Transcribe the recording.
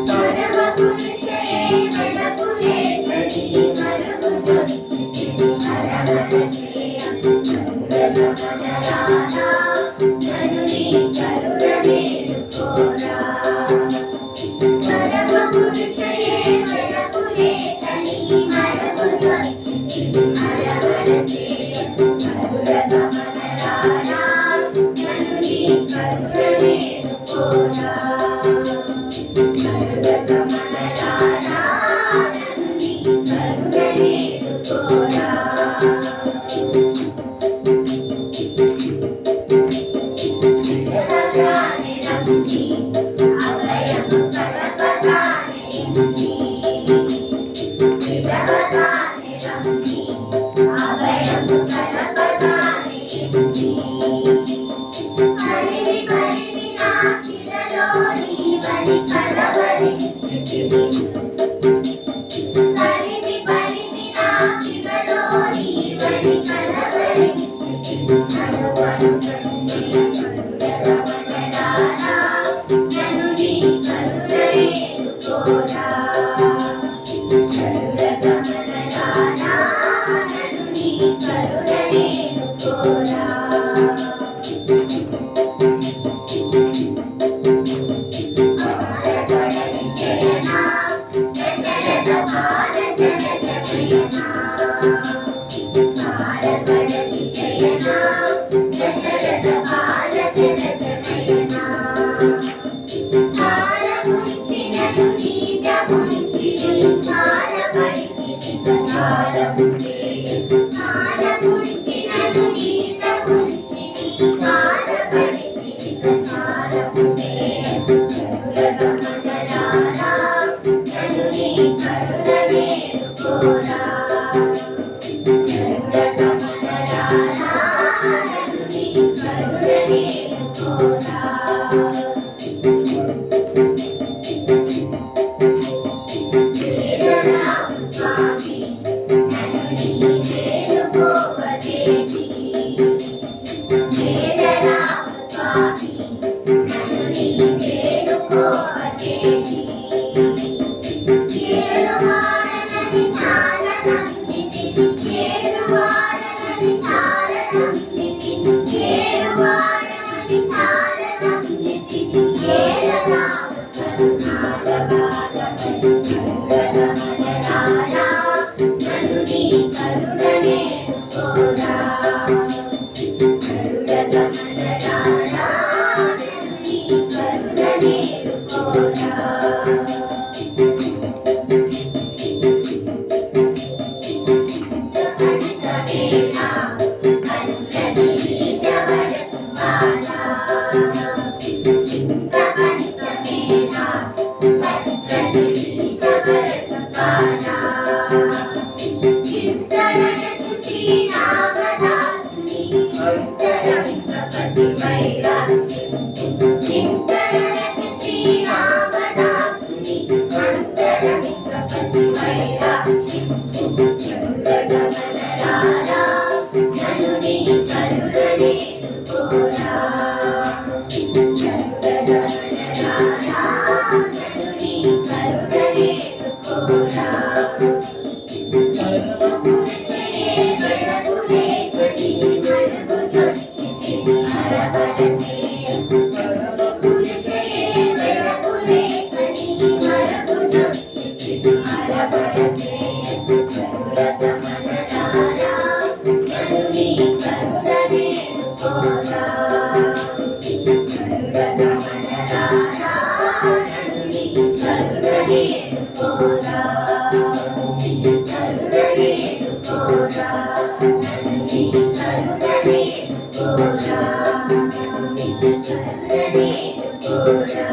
పరమ పురుషే వెలపులే కని మరుగుదొచ్చి హరమనసేయ కరుణగమనరారా నను నీ కరుణ వేడుకోరా. పరమ పురుషే వెలపులే కని మరుగుదొచ్చి హరమనసేయ కరుణగమనరారా నను నీ కరుణ వేడుకోరా. కరుణగమనరారా నను నీ కరుణ వేడుకోరా. పిలవగానే రమ్మి అభయము కలపగానే ఇమ్మి. పిలవగానే రమ్మి అభయము కలపగానే ఇమ్మి. కరివి కరివి నా కిలలో నీవని కలవరించితివి. కరివి కరివి నా కిలలో నీవని కలవరించితివి. కనువను కన్నయ్య కరుణగమనరారా నను నీ కరుణ వేడుకోరా. కరుణగమనరారా నను నీ కరుణ వేడుకోరా. కాలగడలి శయనా దశరథ భారతరథ నయనా. కాలగడలి శయనా దశరథ భారతరథ నయనా. కాల ముంచినను నీట ముంచి కాల పడితిని కాలము చేయ. కాల ముంచినను నీట ముంచి కాల పడితిని కాలము చేయ. కరుణగమనరారా నను నీ కరుణ వేడుకోరా. కరుణగమనరారా నను నీ కరుణ వేడుకోరా. వేదరామ స్వామి నను నీ వేడుకోవదేటి. వేదరామ స్వామి నను నీ వేడుకోవదేటి. ఏడువాడనది చాలా నమ్మితిని ఏడువాడనది చాలా నమ్మితిని ఏడువాడనది చాలా నమ్మితిని. ఏడరామ కరుణాల బాలమని కరుణగమనరారా నను నీ కరుణ వేడుకోరా. కరుణగమనరారా నను నీ కరుణ వేడుకోరా. అంతమేనా కన్నది ఈశవరకుమార. ఇంతమంతమేనా కన్నది ఈశవరకుమార. చింతనకు శ్రీరామదాసుని అంతరంగపతి వైరాగ్యం. చింతనకు శ్రీరామదాసుని అంతరంగపతి వైరాగ్యం. కరుణగమనరారా నను నీ కరుణ వేడుకోరా. కరుణగమనరారా నను నీ కరుణ వేడుకోరా. పురుషే వెలపులే కని మరుగుదొచ్చితివి హరమనసేయ. పురుషే వెలపులే కని మరుగుదొచ్చితివి హరమనసేయ. కరుణగమనరారా నను నీ కరుణ వేడుకోరా. కరుణగమనరారా నను నీ కరుణ వేడుకోరా. కరుణ వేడుకోరా నను నీ కరుణ వేడుకోరా. కరుణ వేడుకోరా.